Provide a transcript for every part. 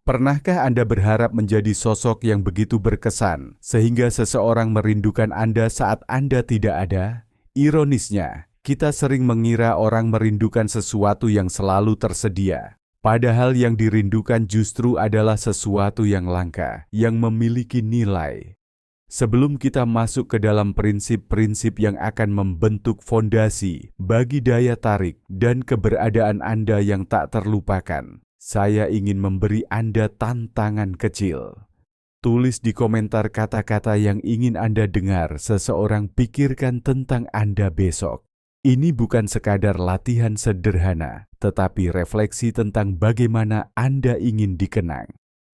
Pernahkah Anda berharap menjadi sosok yang begitu berkesan, sehingga seseorang merindukan Anda saat Anda tidak ada? Ironisnya, kita sering mengira orang merindukan sesuatu yang selalu tersedia. Padahal yang dirindukan justru adalah sesuatu yang langka, yang memiliki nilai. Sebelum kita masuk ke dalam prinsip-prinsip yang akan membentuk fondasi bagi daya tarik dan keberadaan Anda yang tak terlupakan, saya ingin memberi Anda tantangan kecil. Tulis di komentar kata-kata yang ingin Anda dengar seseorang pikirkan tentang Anda besok. Ini bukan sekadar latihan sederhana, tetapi refleksi tentang bagaimana Anda ingin dikenang.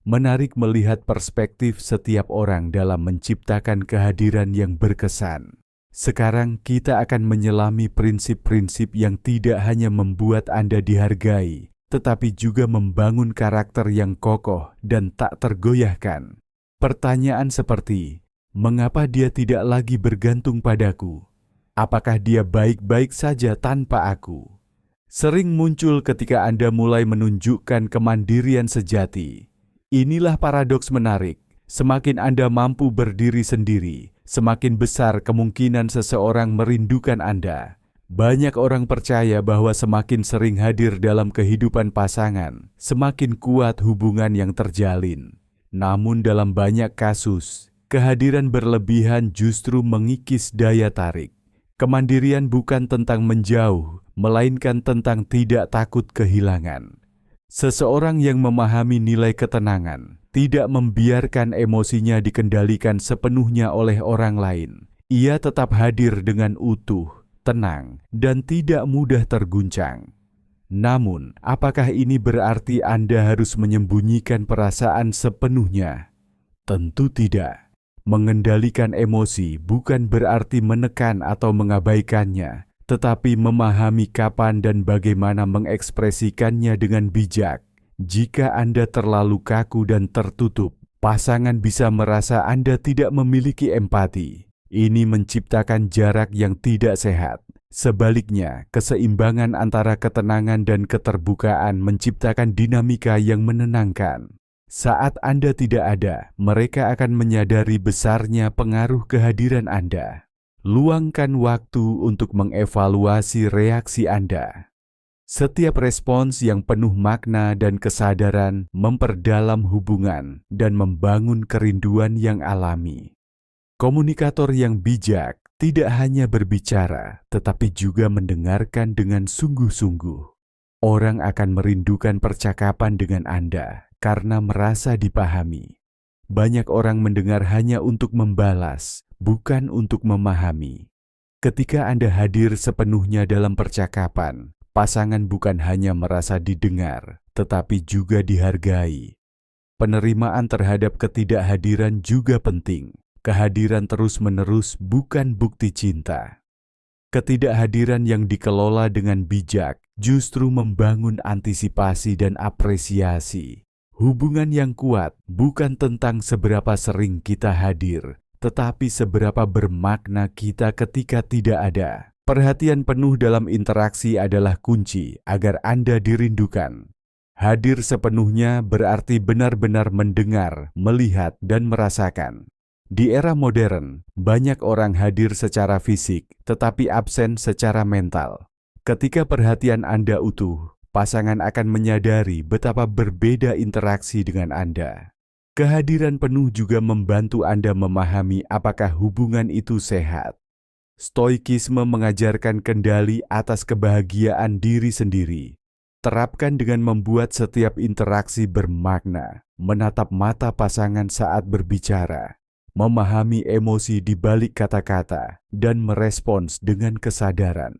Menarik melihat perspektif setiap orang dalam menciptakan kehadiran yang berkesan. Sekarang kita akan menyelami prinsip-prinsip yang tidak hanya membuat Anda dihargai, tetapi juga membangun karakter yang kokoh dan tak tergoyahkan. Pertanyaan seperti, mengapa dia tidak lagi bergantung padaku? Apakah dia baik-baik saja tanpa aku? Sering muncul ketika Anda mulai menunjukkan kemandirian sejati. Inilah paradoks menarik. Semakin Anda mampu berdiri sendiri, semakin besar kemungkinan seseorang merindukan Anda. Banyak orang percaya bahwa semakin sering hadir dalam kehidupan pasangan, semakin kuat hubungan yang terjalin. Namun dalam banyak kasus, kehadiran berlebihan justru mengikis daya tarik. Kemandirian bukan tentang menjauh, melainkan tentang tidak takut kehilangan. Seseorang yang memahami nilai ketenangan, tidak membiarkan emosinya dikendalikan sepenuhnya oleh orang lain. Ia tetap hadir dengan utuh, tenang, dan tidak mudah terguncang. Namun, apakah ini berarti Anda harus menyembunyikan perasaan sepenuhnya? Tentu tidak. Mengendalikan emosi bukan berarti menekan atau mengabaikannya, tetapi memahami kapan dan bagaimana mengekspresikannya dengan bijak. Jika Anda terlalu kaku dan tertutup, pasangan bisa merasa Anda tidak memiliki empati. Ini menciptakan jarak yang tidak sehat. Sebaliknya, keseimbangan antara ketenangan dan keterbukaan menciptakan dinamika yang menenangkan. Saat Anda tidak ada, mereka akan menyadari besarnya pengaruh kehadiran Anda. Luangkan waktu untuk mengevaluasi reaksi Anda. Setiap respons yang penuh makna dan kesadaran memperdalam hubungan dan membangun kerinduan yang alami. Komunikator yang bijak tidak hanya berbicara, tetapi juga mendengarkan dengan sungguh-sungguh. Orang akan merindukan percakapan dengan Anda karena merasa dipahami. Banyak orang mendengar hanya untuk membalas, bukan untuk memahami. Ketika Anda hadir sepenuhnya dalam percakapan, pasangan bukan hanya merasa didengar, tetapi juga dihargai. Penerimaan terhadap ketidakhadiran juga penting. Kehadiran terus-menerus bukan bukti cinta. Ketidakhadiran yang dikelola dengan bijak justru membangun antisipasi dan apresiasi. Hubungan yang kuat bukan tentang seberapa sering kita hadir, tetapi seberapa bermakna kita ketika tidak ada. Perhatian penuh dalam interaksi adalah kunci agar Anda dirindukan. Hadir sepenuhnya berarti benar-benar mendengar, melihat, dan merasakan. Di era modern, banyak orang hadir secara fisik, tetapi absen secara mental. Ketika perhatian Anda utuh, pasangan akan menyadari betapa berbeda interaksi dengan Anda. Kehadiran penuh juga membantu Anda memahami apakah hubungan itu sehat. Stoikisme mengajarkan kendali atas kebahagiaan diri sendiri. Terapkan dengan membuat setiap interaksi bermakna, menatap mata pasangan saat berbicara, memahami emosi di balik kata-kata, dan merespons dengan kesadaran.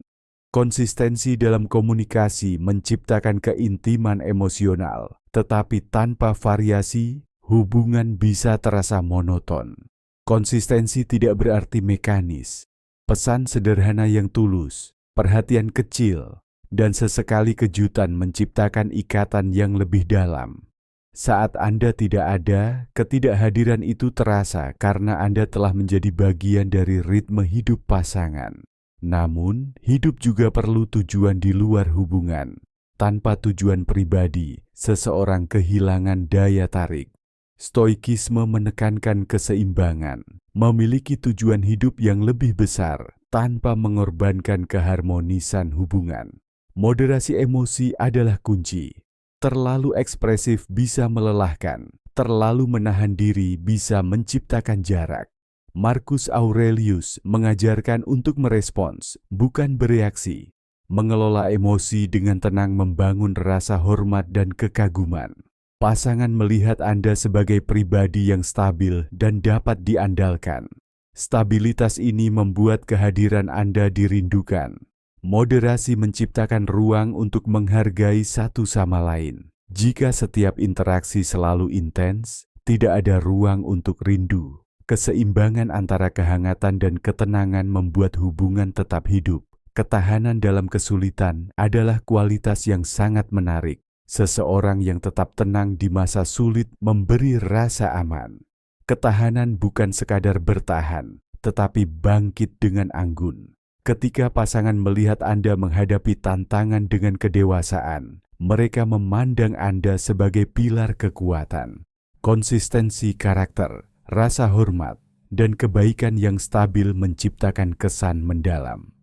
Konsistensi dalam komunikasi menciptakan keintiman emosional, tetapi tanpa variasi, hubungan bisa terasa monoton. Konsistensi tidak berarti mekanis. Pesan sederhana yang tulus, perhatian kecil, dan sesekali kejutan menciptakan ikatan yang lebih dalam. Saat Anda tidak ada, ketidakhadiran itu terasa karena Anda telah menjadi bagian dari ritme hidup pasangan. Namun, hidup juga perlu tujuan di luar hubungan. Tanpa tujuan pribadi, seseorang kehilangan daya tarik. Stoikisme menekankan keseimbangan, memiliki tujuan hidup yang lebih besar tanpa mengorbankan keharmonisan hubungan. Moderasi emosi adalah kunci. Terlalu ekspresif bisa melelahkan, terlalu menahan diri bisa menciptakan jarak. Marcus Aurelius mengajarkan untuk merespons, bukan bereaksi. Mengelola emosi dengan tenang membangun rasa hormat dan kekaguman. Pasangan melihat Anda sebagai pribadi yang stabil dan dapat diandalkan. Stabilitas ini membuat kehadiran Anda dirindukan. Moderasi menciptakan ruang untuk menghargai satu sama lain. Jika setiap interaksi selalu intens, tidak ada ruang untuk rindu. Keseimbangan antara kehangatan dan ketenangan membuat hubungan tetap hidup. Ketahanan dalam kesulitan adalah kualitas yang sangat menarik. Seseorang yang tetap tenang di masa sulit memberi rasa aman. Ketahanan bukan sekadar bertahan, tetapi bangkit dengan anggun. Ketika pasangan melihat Anda menghadapi tantangan dengan kedewasaan, mereka memandang Anda sebagai pilar kekuatan. Konsistensi karakter, rasa hormat, dan kebaikan yang stabil menciptakan kesan mendalam.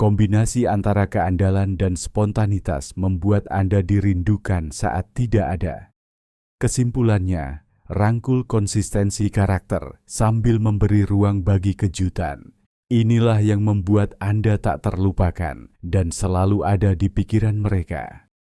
Kombinasi antara keandalan dan spontanitas membuat Anda dirindukan saat tidak ada. Kesimpulannya, rangkul konsistensi karakter sambil memberi ruang bagi kejutan. Inilah yang membuat Anda tak terlupakan dan selalu ada di pikiran mereka.